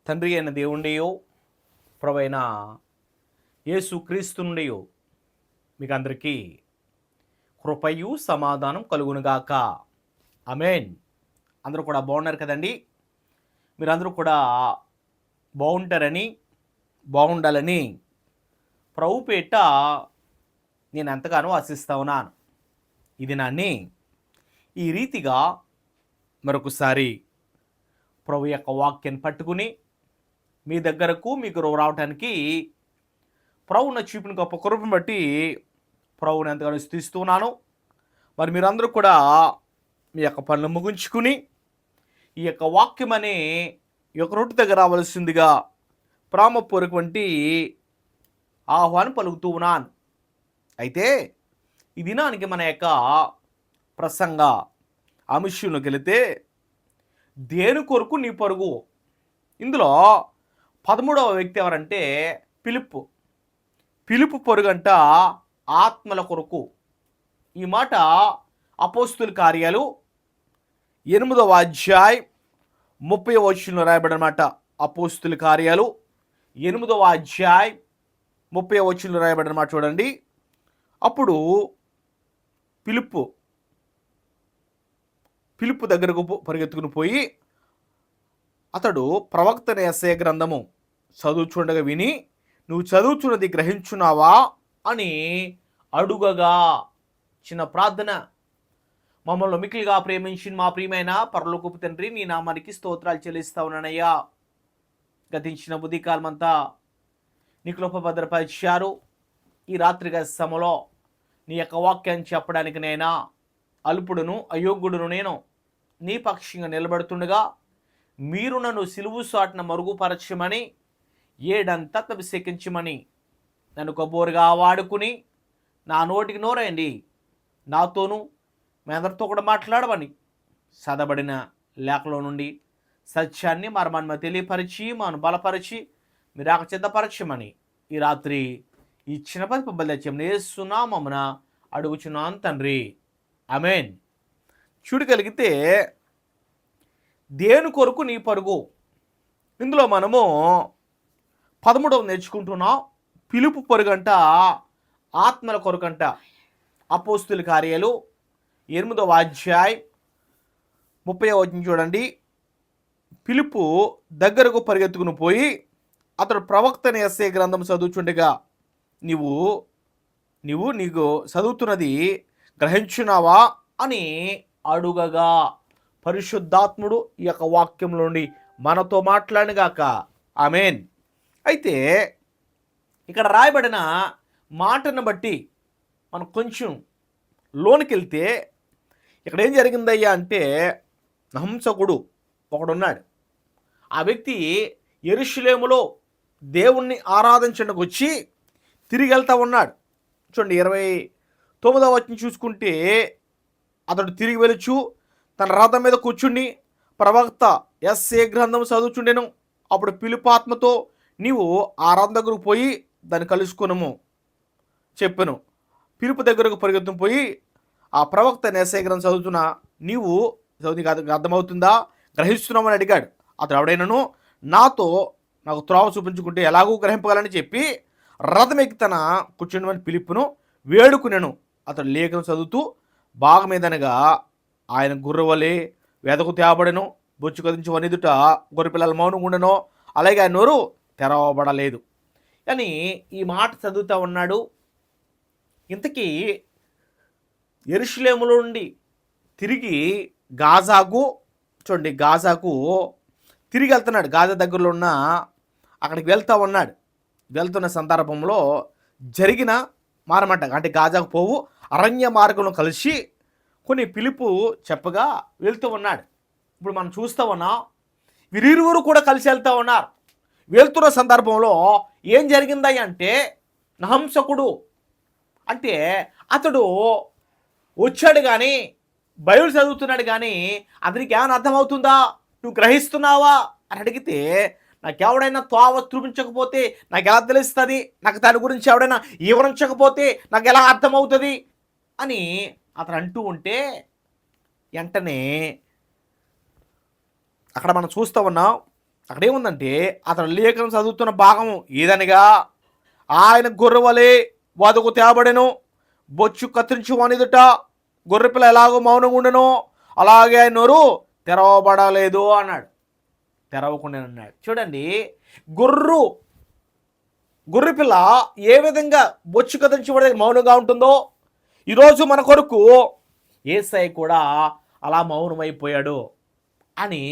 తండ్రి అయిన దేవుండియో ప్రభువైన యేసు క్రీస్తు నుండియో మీకు అందరికీ కృపయు సమాధానం కలుగునుగాక. ఆమేన్. అందరూ కూడా బాగున్నారు కదండి. మీరందరూ కూడా బాగుంటారని బాగుండాలని ప్రభు పేట నేను ఎంతగానో ఆశిస్తా ఉన్నాను. ఇది నాన్ని ఈ రీతిగా మరొకసారి ప్రభు యొక్క వాక్యాన్ని పట్టుకుని మీ దగ్గరకు మీకు రావడానికి ప్రభువున చూపిన గొప్ప కృపను బట్టి ప్రభువుని ఎంతగానో స్తుతిస్తున్నాను. మరి మీరందరూ కూడా మీ యొక్క పనులు ముగించుకుని ఈ యొక్క వాక్యం అనే ఈ యొక్క రొట్టె దగ్గర రావాల్సిందిగా ప్రేమపూర్వకటువంటి ఆహ్వానం పలుకుతూ ఉన్నాను. అయితే ఈ దినానికి మన యొక్క ప్రసంగ అంశంలోకి వెళితే దేని కొరకు నీ పరుగు. ఇందులో 13వ వ్యక్తి ఎవరంటే పిలుపు పరుగంట ఆత్మల కొరకు. ఈ మాట అపోస్తుల కార్యాలు 8వ అధ్యాయం 30వ వచనంలో రాయబడినమాట. అపోస్తుల కార్యాలు 8వ అధ్యాయం 30వ వచనంలో రాయబడినమాట చూడండి. అప్పుడు పిలుపు దగ్గరకు పరిగెత్తుకుని పోయి అతడు ప్రవక్త యెషయా గ్రంథము చదువుచుండగా విని, నువ్వు చదువుచున్నది గ్రహించున్నావా అని అడుగగా. చిన్న ప్రార్థన. మమ్మల్ని మిక్కిలిగా ప్రేమించిన మా ప్రియమైన పరలోకపు తండ్రి, నీ నామానికి స్తోత్రాలు చెల్లిస్తా ఉన్నానయ్యా. గతించిన బుద్ధికాలమంతా నీ కృప భద్రపరిచారు. ఈ రాత్రిగా సమలో నీ యొక్క వాక్యాన్ని చెప్పడానికి నైనా అల్పుడును అయోగ్యుడును నేను నీ పక్షంగా నిలబడుతుండగా మీరు నన్ను సిలువు సాటున మరుగుపరచమని ఏడంతా అభిషేకించమని నన్ను కబోరుగా వాడుకుని నా నోటికి నోరండి, నాతోనూ మీ అందరితో కూడా మాట్లాడమని చదవబడిన లేఖలో నుండి సత్యాన్ని మర్మాన్ని తెలియపరిచి మాను బలపరిచి మీరు సిద్ధపరచమని ఈ రాత్రి ఇచ్చిన పద్ధతి నేస్తున్నామమున అడుగుచున్నాను తండ్రి. ఆమేన్. చూడగలిగితే దేని కొరకు నీ పరుగు. ఇందులో మనము 13వ నేర్చుకుంటున్నాం. పిలుపు పరుగంట ఆత్మల కొరకంట. అపోస్తుల కార్యాలు 8వ అధ్యాయం 30వ వచనం చూడండి. పిలుపు దగ్గరకు పరిగెత్తుకుని పోయి అతడు ప్రవక్త యెషయా గ్రంథం చదువుచుండగా నీకు చదువుతున్నది గ్రహించున్నావా అని అడుగగా. పరిశుద్ధాత్ముడు ఈ యొక్క వాక్యంలో నుండి మనతో మాట్లాడినగాక. ఆమేన్. అయితే ఇక్కడ రాయబడిన మాటను బట్టి మనం కొంచెం లోనికి వెళ్తే ఇక్కడ ఏం జరిగిందయ్యా అంటే, నహంసకుడు ఒకడున్నాడు. ఆ వ్యక్తి యెరూషలేములో దేవుణ్ణి ఆరాధించడానికి వచ్చి తిరిగి వెళ్తూ ఉన్నాడు. చూడండి 29వ వచనం చూసుకుంటే, అతడు తిరిగి వెలుచు తన రథం మీద కూర్చుండి ప్రవక్త యెషయా గ్రంథం చదువుచుండెను. అప్పుడు పిలుపాత్మతో నీవు ఆ రథం దగ్గరకు పోయి దాన్ని కలుసుకునము చెప్పెను. పిలుపు దగ్గరకు పరిగెత్తుని పోయి ఆ ప్రవక్త యెషయా గ్రంథం చదువుతున్నా నీవు నీకు అర్థమవుతుందా, గ్రహిస్తున్నామని అడిగాడు. అతడు ఎవడైనాను నాకు త్రోవ చూపించుకుంటే ఎలాగూ గ్రహింపగలని చెప్పి రథం ఎక్కి తన కూర్చుండమని పిలుపును వేడుకునేను. అతడు లేఖను చదువుతూ భాగమేదనగా ఆయన గుర్రవలే వెదకు తేబడెను. బొచ్చు కదించి వనిదుట గొర్రెపిల్లల మౌనం ఉండెనో, అలాగే ఆయన నోరు తెరవబడలేదు అని ఈ మాట చదువుతూ ఉన్నాడు. ఇంతకీ యెరూషలేములో నుండి తిరిగి గాజాకు తిరిగి వెళ్తున్నాడు. గాజా దగ్గరలో ఉన్న అక్కడికి వెళ్తూ ఉన్నాడు. వెళ్తున్న సందర్భంలో జరిగిన మారమంట అంటే గాజాకు పోవు అరణ్య మార్గంలో కలిసి కొన్ని పిలుపు చెప్పగా వెళ్తూ ఉన్నాడు. ఇప్పుడు మనం చూస్తూ ఉన్నాం, వీరిరువురు కూడా కలిసి వెళ్తూ ఉన్నారు. వెళ్తున్న సందర్భంలో ఏం జరిగింది అంటే, నహంసకుడు అంటే అతడు వచ్చాడు కానీ బైబిల్ చదువుతున్నాడు కానీ అతనికి ఏమైనా అర్థమవుతుందా, నువ్వు గ్రహిస్తున్నావా అని అడిగితే, నాకు ఎవడైనా తోవ చూపించకపోతే నాకు ఎలా తెలుస్తుంది, నాకు దాని గురించి ఎవడైనా వివరించకపోతే నాకు ఎలా అర్థమవుతుంది అని అతను అంటూ ఉంటే, వెంటనే అక్కడ మనం చూస్తూ ఉన్నాం అక్కడ ఏముందంటే అతను లేఖనం చదువుతున్న భాగము ఏదనగా, ఆయన గొర్రెవలే వదకు తేబడెను, బొచ్చు కత్తిరించి వనిదుట గొర్రెపిల్ల ఎలాగో మౌనంగా ఉండెనో అలాగే ఆయన నోరు తెరవబడలేదు అన్నాడు. తెరవకుండా అన్నాడు. చూడండి, గొర్రెపిల్ల ఏ విధంగా బొచ్చు కత్తిరించబడే మౌనంగా ఉంటుందో, ఈరోజు మన కొరకు యేసయ్య కూడా అలా మౌనమైపోయాడు అని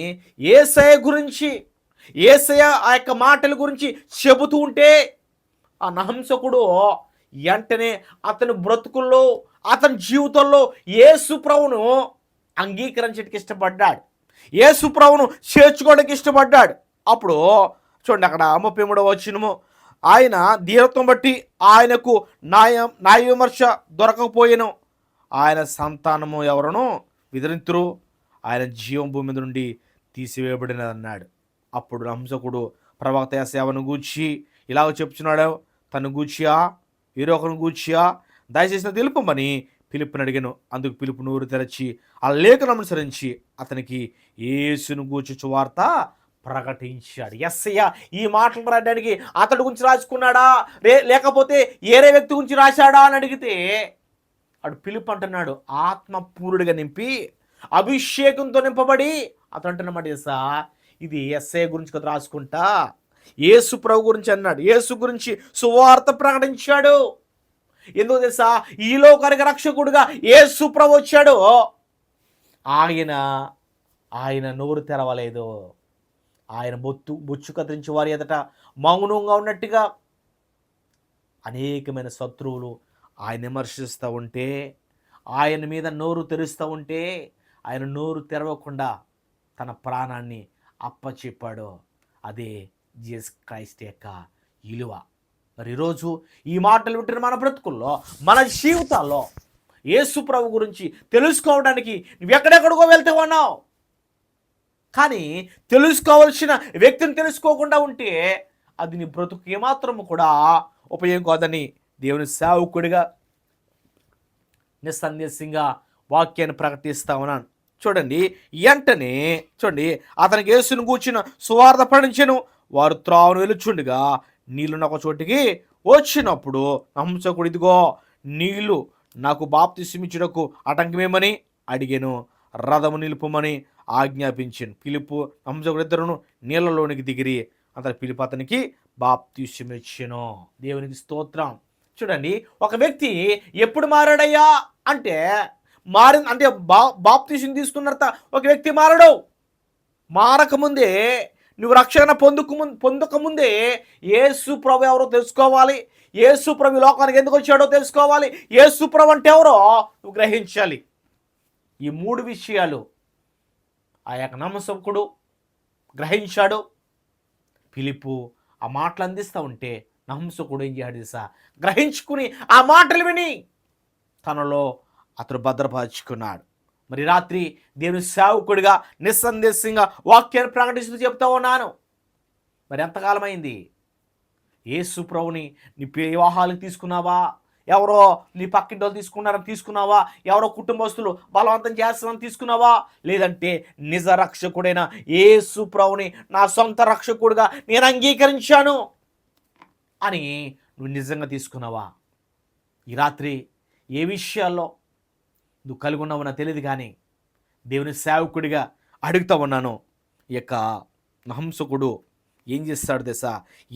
యేసయ్య గురించి, యేసయ్య ఆ యొక్క మాటల గురించి చెబుతూ ఉంటే ఆ నహంసకుడు వెంటనే అతని బ్రతుకుల్లో, అతని జీవితంలో యేసు ప్రభువును అంగీకరించడానికి ఇష్టపడ్డాడు, యేసు ప్రభువును చేర్చుకోవడానికి ఇష్టపడ్డాడు. అప్పుడు చూడండి, అక్కడ 33వ వచనము, ఆయన ధీరత్వం బట్టి ఆయనకు న్యాయ విమర్శ దొరకకపోయేను, ఆయన సంతానము ఎవరను విదిరింతురు, ఆయన జీవం భూమి మీద నుండి తీసివేయబడినదన్నాడు. అప్పుడు నహంసకుడు ప్రవక్త యెషయాను గూర్చి ఇలాగ చెప్తున్నాడు, తను గూర్చియా వేరొకరిని గూర్చియా దయచేసిన తెలుపమని పిలుపుని అడిగాను. అందుకు పిలుపు నోరు తెరచి ఆ లేఖను అనుసరించి అతనికి యేసును గూర్చి సువార్త ప్రకటించాడు. యెషయా ఈ మాటలు రాయడానికి అతడి గురించి రాసుకున్నాడా, లేకపోతే ఏరే వ్యక్తి గురించి రాశాడా అని అడిగితే అడు పిలుపు అంటున్నాడు, ఆత్మపూరుడిగా నింపి అభిషేకంతో నింపబడి అతను అంటున్నమాట, ఇది యెషయా గురించి కదా రాసుకుంటా, యేసు ప్రభు గురించి అన్నాడు. యేసు గురించి సువార్త ప్రకటించాడు. ఎందుకు తెలుసా, ఈ లోకానికి రక్షకుడుగా యేసు ప్రభు వచ్చాడు. ఆయన నోరు తెరవలేదు. ఆయన బొచ్చు కత్తిరించి వారి ఎదుట మౌనంగా ఉన్నట్టుగా అనేకమైన శత్రువులు ఆయన విమర్శిస్తూ ఉంటే, ఆయన మీద నోరు తెరుస్తూ ఉంటే, ఆయన నోరు తెరవకుండా తన ప్రాణాన్ని అప్పచెప్పాడు. అదే జీసస్ క్రైస్ట్ యొక్క విలువ. మరి ఈరోజు ఈ మాటలు వింటున్న మన బ్రతుకుల్లో, మన జీవితాల్లో యేసు ప్రభు గురించి తెలుసుకోవడానికి నువ్వు ఎక్కడెక్కడికో వెళ్తూ ఉన్నావు, కానీ తెలుసుకోవాల్సిన వ్యక్తిని తెలుసుకోకుండా ఉంటే అది నీ బ్రతుకు ఏమాత్రము కూడా ఉపయోగం కాదని దేవుని సేవకుడిగా నిస్సందేశంగా వాక్యాన్ని ప్రకటిస్తా ఉన్నాను. చూడండి, వెంటనే చూడండి, అతనికి యేసును గూర్చిన సువార్త ప్రకటించెను. వారు త్రావును వెలుచుండగా నీళ్లున్న ఒక చోటికి వచ్చినప్పుడు నహంసకుడు, ఇదిగో నీళ్లు, నాకు బాప్తిసమిచ్చుటకు ఆటంకమేమని అడిగాను, రథము నిలుపమని ఆజ్ఞాపించాను. పిలుపు నహంసకుడు ఇద్దరును నీళ్లలోనికి దిగిరి. అతని పిలుపు అతనికి బాప్తిసమిచ్చెను. దేవునికి స్తోత్రం. చూడండి, ఒక వ్యక్తి ఎప్పుడు మారాడయ్యా అంటే బాప్తిసం తీసుకున్న తర్వాత ఒక వ్యక్తి మారడు. మారకముందే, నువ్వు రక్షణ పొందకముందే యేసు ప్రభు ఎవరో తెలుసుకోవాలి, యేసు ప్రభు లోకానికి ఎందుకు వచ్చాడో తెలుసుకోవాలి, యేసు ప్రభు అంటే ఎవరో నువ్వు గ్రహించాలి. ఈ 3 విషయాలు ఆ యొక్క నహంసకుడు గ్రహించాడు. పిలుపు ఆ మాటలు అందిస్తూ ఉంటే నహంసకుడు ఏం చేయాడు తెలుసా, గ్రహించుకుని ఆ మాటలు విని తనలో అతడు భద్రపరుచుకున్నాడు. మరి రాత్రి దేవుని సేవకుడిగా నిస్సందేశంగా వాక్యాన్ని ప్రకటిస్తూ చెప్తా ఉన్నాను. మరి ఎంతకాలం అయింది? యేసు ప్రభుని నీ వివాహాలకు తీసుకున్నావా, ఎవరో నీ పక్కింటి వాళ్ళు తీసుకున్నావా, ఎవరో కుటుంబస్తులు బలవంతం చేస్తామని తీసుకున్నావా, లేదంటే నిజ రక్షకుడైన యేసు ప్రభుని నా సొంత రక్షకుడిగా నేను అంగీకరించాను అని నువ్వు నిజంగా తీసుకున్నావా? ఈ రాత్రి ఏ విషయాల్లో నువ్వు కలిగి ఉన్నావో నాకు తెలియదు, కానీ దేవుని సేవకుడిగా అడుగుతా ఉన్నాను. ఈ యొక్క నహంసకుడు ఏం చేస్తాడు తెలుసా,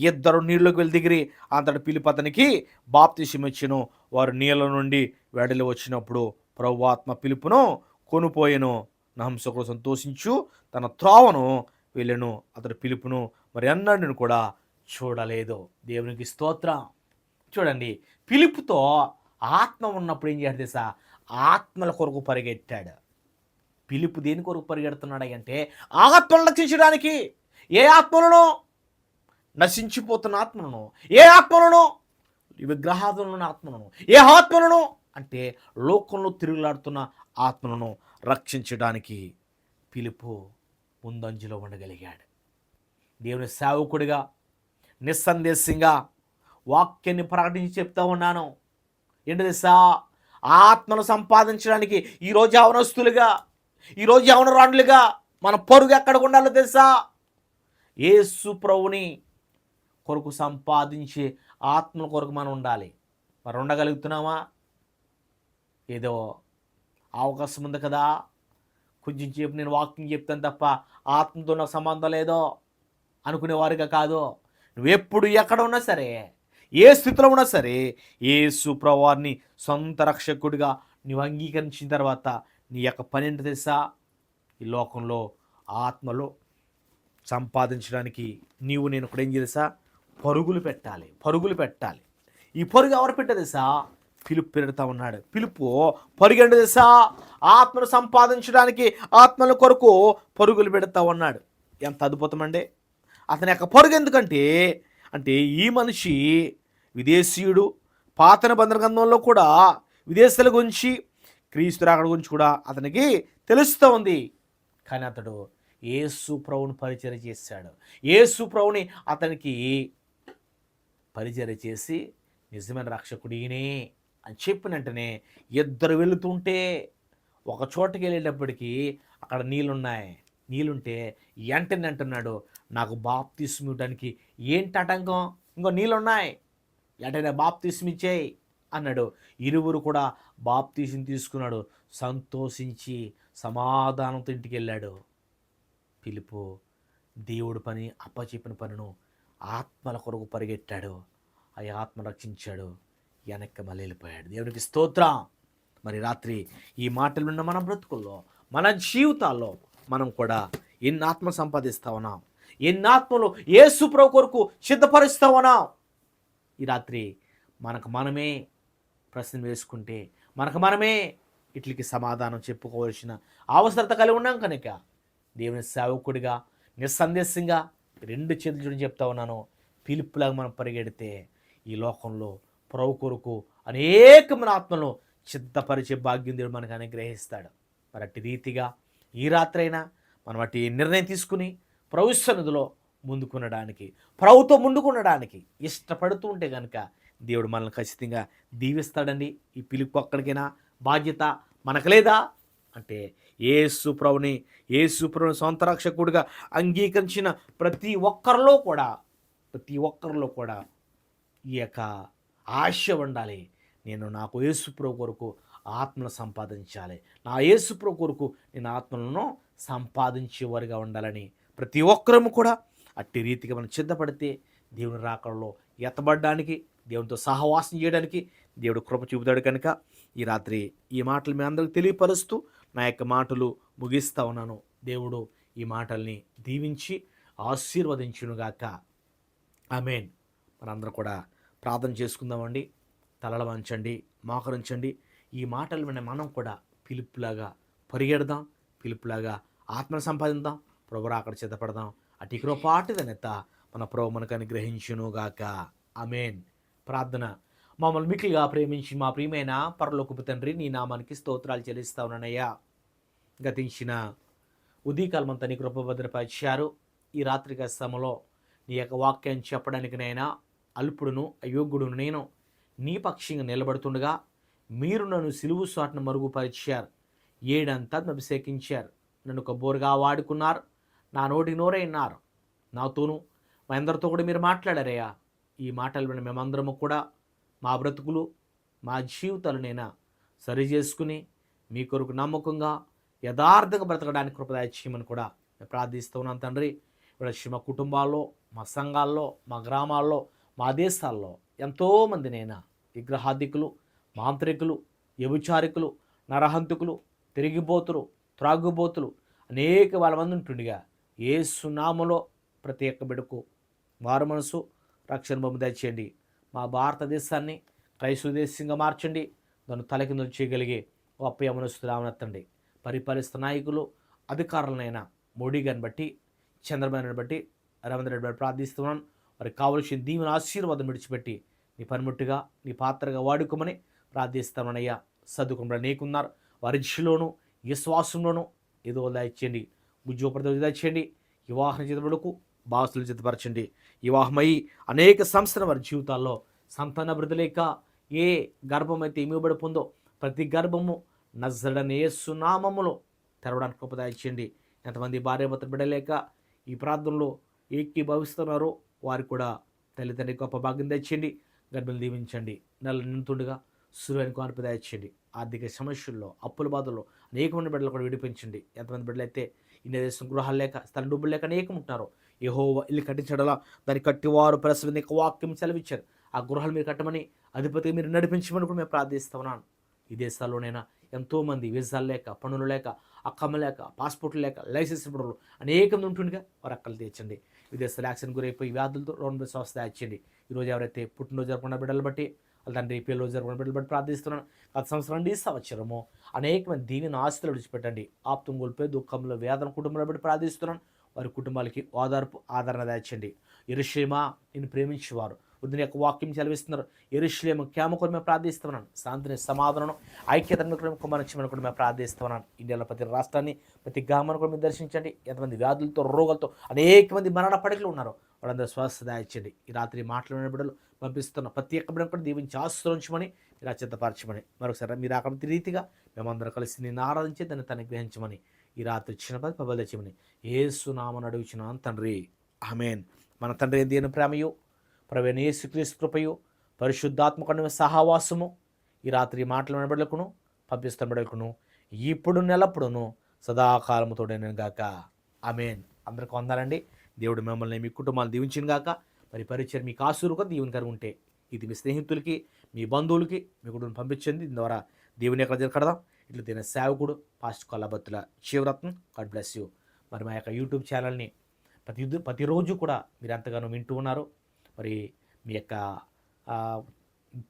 ఇద్దరు నీళ్ళలోకి వెళ్ళి దిగిరి. అంతటి పిలుపు అతనికి బాప్తిసం ఇచ్చెను. వారు నీళ్ళ నుండి వెడలి వచ్చినప్పుడు ప్రభువు ఆత్మ పిలుపును కొనిపోయెను. నహంసకుడు సంతోషించు తన త్రోవను వెళ్ళెను. అతడి పిలుపును మరి అన్నాడు కూడా చూడలేదు. దేవునికి స్తోత్రం. చూడండి, పిలుపుతో ఆత్మ ఉన్నప్పుడు ఏం చేయాలి తెలుసా, ఆత్మల కొరకు పరిగెట్టాడు. పిలుపు దేని కొరకు పరిగెడుతున్నాడు అంటే ఆత్మలను రక్షించడానికి. ఏ ఆత్మలను? నశించిపోతున్న ఆత్మలను. ఏ ఆత్మలను? విగ్రహాదులను ఆత్మలను. ఏ ఆత్మలను అంటే లోకంలో తిరుగులాడుతున్న ఆత్మలను రక్షించడానికి పిలుపు ముందంజలో ఉండగలిగాడు. దేవుని సేవకుడిగా నిస్సందేశంగా వాక్యాన్ని ప్రకటించి చెప్తా ఉన్నాను. ఏంటి తెలుసా, ఆత్మను సంపాదించడానికి ఈరోజు యవనస్తులుగా, ఈరోజు యవనరాండ్లుగా మన పరుగు ఎక్కడ ఉండాలో తెలుసా? యేసు ప్రభుని కొరకు సంపాదించే ఆత్మల కొరకు మనం ఉండాలి. మరి ఉండగలుగుతున్నామా? ఏదో అవకాశం ఉంది కదా, కొంచెం సేపు నేను వాకింగ్ చెప్తాను తప్ప ఆత్మతో నాకు సంబంధం లేదో అనుకునేవారుగా కాదు. నువ్వెప్పుడు ఎక్కడ ఉన్నా సరే, ఏ స్థితిలో ఉన్నా సరే, యేసు ప్రభువారిని సొంత రక్షకుడిగా నువ్వు అంగీకరించిన తర్వాత నీ యొక్క పని ఏంటో తెలుసా? ఈ లోకంలో ఆత్మలో సంపాదించడానికి నేను కూడా ఏం తెలుసా? పరుగులు పెట్టాలి. ఈ పరుగు ఎవరు పెట్టారు తెలుసా? పిలుపు పెడతా ఉన్నాడు. పిలుపు పరుగండి తెలుసా? ఆత్మను సంపాదించడానికి, ఆత్మల కొరకు పరుగులు పెడతా ఉన్నాడు. ఎంత అద్భుతమండి! అతని యొక్క పరుగు ఎందుకంటే ఈ మనిషి విదేశీయుడు. పాత నిబంధన గ్రంథంలో కూడా విదేశాల గురించి, క్రీస్తు రాకడ గురించి కూడా అతనికి తెలుస్తూ ఉంది. కానీ అతడు యేసు ప్రభువుని పరిచర్య చేశాడు. యేసు ప్రభువుని అతనికి పరిచర్య చేసి నిజమైన రక్షకుడు ఈయనే అని చెప్పిన వెంటనే ఇద్దరు వెళుతుంటే ఒక చోటకి వెళ్ళేటప్పటికీ అక్కడ నీళ్ళుంటే వెంటనే అంటున్నాడు, నాకు బాప్తిస్మం ఇవ్వడానికి ఏంటి ఆటంకం? ఇంకో నీళ్ళున్నాయి, వెంటనే బాప్తిస్మం ఇచ్చేయి అన్నాడు. ఇరువురు కూడా బాప్తిస్మం తీసుకున్నాడు. సంతోషించి సమాధానంతో ఇంటికి వెళ్ళాడు. పిలుపు దేవుడు పని అప్పచెప్పిన పనును ఆత్మల కొరకు పరిగెట్టాడు. ఆ ఆత్మ రక్షించాడు. వెనక్కి మళ్ళీ వెళ్ళిపోయాడు. దేవునికి స్తోత్రం. మరి రాత్రి ఈ మాటలు విన్న మన బ్రతుకుల్లో, మన జీవితాల్లో మనం కూడా ఎన్ని ఆత్మ సంపాదిస్తా ఉన్నాం, ఎన్ని ఆత్మలు యేసు ప్రభు కొరకు సిద్ధపరుస్తా ఉన్నాం. ఈ రాత్రి మనకు మనమే ప్రశ్న వేసుకుంటే, మనకు మనమే వీటికి సమాధానం చెప్పుకోవాల్సిన అవసరత కలిగి ఉన్నాం కనుక దేవుని సేవకుడిగా నిస్సందేశంగా రెండు చేతులు చూడని చెప్తా ఉన్నాను. పిలుపులాగా మనం పరిగెడితే ఈ లోకంలో ప్రభు కొరకు అనేకమైన ఆత్మలను సిద్ధపరిచే భాగ్యం దేవుడు మనకు అనుగ్రహిస్తాడు. మరి అట్టి రీతిగా ఈ రాత్రైనా మనం అట్టి నిర్ణయం తీసుకుని ప్రభు సన్నిధిలో ముందుకునడానికి, ప్రభుతో ముందుకునడానికి ఇష్టపడుతూ ఉంటే కనుక దేవుడు మనల్ని ఖచ్చితంగా దీవిస్తాడండి. ఈ పిలుపు ఒక్కడికైనా బాధ్యత మనకు లేదా అంటే యేసు ప్రభుని సొంత రక్షకుడిగా అంగీకరించిన ప్రతి ఒక్కరిలో కూడా ఈ యొక్క ఆశ ఉండాలి. నాకు యేసు ప్రభు కొరకు ఆత్మను సంపాదించాలి, నా యేసు ప్రభు కొరకు నేను ఆత్మలను సంపాదించేవారిగా ఉండాలని ప్రతి ఒక్కరము కూడా అట్టి రీతిగా మనం సిద్ధపడితే దేవుని రాకడలో ఎత్తబడడానికి, దేవునితో సహవాసం చేయడానికి దేవుడు కృప చూపుతాడు. కనుక ఈ రాత్రి ఈ మాటలు మీ అందరికీ తెలియపరుస్తూ నా యొక్క మాటలు ముగిస్తా ఉన్నాను. దేవుడు ఈ మాటల్ని దీవించి ఆశీర్వదించునుగాక. ఆమేన్. మనందరూ కూడా ప్రార్థన చేసుకుందామండి. తలలు వంచండి, మోకరించండి. ఈ మాటలు విన్న మనం కూడా పిలుపులాగా పరిగెడదాం, పిలుపులాగా ఆత్మను సంపాదిద్దాం, ప్రభు అక్కడ సిద్ధపడదాం. అటు కృపాటిదనెత్త మన ప్రభు మనకు అనుగ్రహించునుగాక. ఆమేన్. ప్రార్థన. మమ్మల్ని మిక్కిలిగా ప్రేమించి మా ప్రియమైన పరలోకపు తండ్రి, నీ నామానికి స్తోత్రాలు చెల్లిస్తా ఉన్నానయ్యా. గతించిన ఉదయకాలమంతా నీ కృప భద్రపరిచారు. ఈ రాత్రిక సమయంలో నీ యొక్క వాక్యాన్ని చెప్పడానికి నైనా అల్పుడును అయోగ్యుడును నేను నీ పక్షంగా నిలబడుతుండగా మీరు నన్ను సిలువు సాటును మరుగుపరిచారు. ఏడంతా అభిషేకించారు. నన్ను ఒక బోరుగా వాడుకున్నారు. నా నోటికి నోరైనారు. నాతోనూ మా అందరితో కూడా మీరు మాట్లాడారయ్యా. ఈ మాటలు విన్న మేమందరము కూడా మా బ్రతుకులు, మా జీవితాలు నైనా సరి చేసుకుని మీ కొరకు నమ్మకంగా యథార్థంగా బ్రతకడానికి కృప చేయమని కూడా ప్రార్థిస్తూ ఉన్నాను తండ్రి. ఇప్పుడు మా కుటుంబాల్లో, మా సంఘాల్లో, మా గ్రామాల్లో, మా దేశాల్లో ఎంతోమందినైనా విగ్రహాధికులు, మాంత్రికులు, వ్యభిచారికులు, నరహంతకులు, తిరిగిపోతులు, త్రాగుబోతులు అనేక వాళ్ళ మంది ఉంటుండగా యేసు నామములో ప్రతి ఒక్క బిడ్డకు మారు మనసు, రక్షణ బొమ్మ దయచేయండి. మా భారతదేశాన్ని క్రైస్తవ దేశంగా మార్చండి. దాన్ని తలకిందులు చేయగలిగే గొప్ప యమనస్తు రావనెత్తండి. పరిపాలిస్తున్న నాయకులు, అధికారులనైనా మోడీ గారిని బట్టి, చంద్రబాబుని బట్టి, రవీంద్ర రెడ్డి బట్టి ప్రార్థిస్తున్నాను. వారికి కావలసిన దీవెన ఆశీర్వాదం విడిచిపెట్టి నీ పనిముట్టుగా, నీ పాత్రగా వాడుకోమని ప్రార్థిస్తామనయ్యా. సదుకుండా నీకున్నారు. వారి దిశలోనూ విశ్వాసంలోనూ ఏదో దయచేయండి. ఉద్యోగపడత దయచేయండి. వివాహం చేతబడుకు బాసులు చేతపరచండి. వివాహమై అనేక సంస్థల వారి జీవితాల్లో సంతాన అభివృద్ధి లేక ఏ గర్భం అయితే ఇమిబడి పొందో ప్రతి గర్భము నజరేయుడైన యేసు నామములో తెరవడానికి కృప దయచేయండి. ఎంతమంది భార్యాభర్తలు బిడ్డలేక ఈ ప్రార్థనలో ఏకీభవిస్తున్నారో వారికి కూడా తల్లిదండ్రి గొప్ప భాగ్యం తెచ్చండి. గర్భిణులు దీవించండి. నెల నిండుతుండగా సులువైన కానుక దయచేయండి. ఆర్థిక సమస్యల్లో, అప్పుల బాధల్లో అనేక మంది బిడ్డలు కూడా విడిపించండి. ఎంతమంది బిడ్డలు అయితే ఇన్ని దేశం గృహాలు లేక, స్థలం డబ్బులు లేక అనేకం ఉంటున్నారో, యెహోవా ఇల్లు కట్టించడలా దాన్ని కట్టివారు ప్రసవ నీకు వాక్యం సెలవిచ్చారు. ఆ గృహాలు మీరు కట్టమని, అధిపతిగా మీరు నడిపించమని కూడా మేము ప్రార్థిస్తున్నాను. ఈ దేశాల్లోనైనా ఎంతోమంది వీసాలు లేక, పనులు లేక, అక్కమ్మ లేక, పాస్పోర్ట్లు లేక, లైసెన్స్ పనులు అనేక మంది ఉంటుండగా వారు అక్కలు తీర్చండి. విదేశాలు యాక్సిడెంట్ గురైపోయి వ్యాధులతో రోడ్డు స్వస్థ ఇచ్చండి. ఈరోజు ఎవరైతే పుట్టినరోజు జరుపుకున్న బిడ్డలు బట్టి, వాళ్ళ తండ్రి పిల్లలు జరుపుకున్న బిడ్డలు బట్టి ప్రార్థిస్తున్నాను. గత సంవత్సరం నుండి ఈ సంవత్సరము అనేక మంది దీవెన ఆస్తులు విడిచిపెట్టండి. ఆప్తం కోల్పోయి దుఃఖంలో వేదన కుటుంబంలో బట్టి ప్రార్థిస్తున్నాను. వారి కుటుంబాలకి ఓదార్పు, ఆదరణ దాచండి. యెరూషలేమా, నిన్ను ప్రేమించేవారు వృద్ధుని యొక్క వాక్యం చదివిస్తున్నారు. యెరూషలేము క్షేమ కొరకు మేము ప్రార్థిస్తున్నాను. శాంతిని, సమాధానం, ఐక్యతను కుమరించమని కూడా మేము ప్రార్థిస్తున్నాను. ఇండియాలో ప్రతి రాష్ట్రాన్ని, ప్రతి గ్రామాన్ని కూడా మీరు దర్శించండి. ఎంతమంది వ్యాధులతో, రోగాలతో అనేక మంది మరణ పడకలు ఉన్నారో వాళ్ళందరూ స్వస్థ దాయించండి. ఈ రాత్రి మాట్లాడిన బిడ్డలు పంపిస్తున్న ప్రతి ఒక్క బిడ్డను కూడా దీవించి ఆశ్రయించమని, మీరు అత్యంతపరచమని, మరొకసారి మీరు అక్కడ రీతిగా మేమందరం కలిసి నిన్ను ఆరాధించి దాన్ని తనకి గ్రహించమని, ఈ రాత్రి ఇచ్చిన పది పబలు తెచ్చమని యేసు నామమున అడుగుచున్నాను తండ్రి, ఆమేన్. మన తండ్రి దేవుని ప్రేమయు, ప్రభువైన యేసుక్రీస్తు కృపయు, పరిశుద్ధాత్మకుని సహవాసము ఈ రాత్రి మాటలు బిడ్డలకును పంపిస్తున్న బిడ్డలకును ఇప్పుడు నెలప్పుడును సదాకాలము తోడైనను గాక, ఆమేన్. అందరికీ వందాలండి. దేవుడు మిమ్మల్ని, మీ కుటుంబాలు దీవించిన గాక. మరి పరిచయం మీకు ఆశీర్వాదం దీవెనకరంగా ఉంటే ఇది మీ స్నేహితులకి, మీ బంధువులకి మీ కుటుంబం పంపించండి. దీని ద్వారా దేవుని ఎక్కడ జరగడదాం. ఇట్లా తినే సేవకుడు pastor Kollabathula Sivaratnam, God bless you. మరి మా యొక్క యూట్యూబ్ ఛానల్ని ప్రతిరోజు కూడా మీరు ఎంతగానో వింటూ ఉన్నారు. మరి మీ యొక్క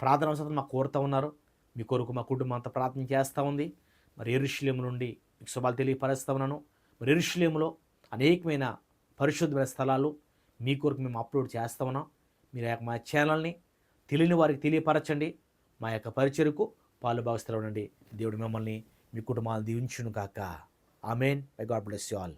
ప్రార్థన అవసరం మాకు కోరుతూ ఉన్నారు. మీ కొరకు మా కుటుంబం అంతా ప్రార్థన చేస్తూ ఉంది. మరి యెరూషలేము నుండి మీకు శుభాలు తెలియపరుస్తూ ఉన్నాను. మరి యెరూషలేములో అనేకమైన పరిశుద్ధమైన స్థలాలు మీ కొరకు మేము అప్లోడ్ చేస్తూ ఉన్నాం. మీరు మా ఛానల్ని తెలియని వారికి తెలియపరచండి. మా యొక్క పరిచర్యకు పాలు భావిస్తూ ఉండండి. దేవుడు మిమ్మల్ని, మీ కుటుంబాలను దీవించును కాక, ఆమేన్. By God bless you all.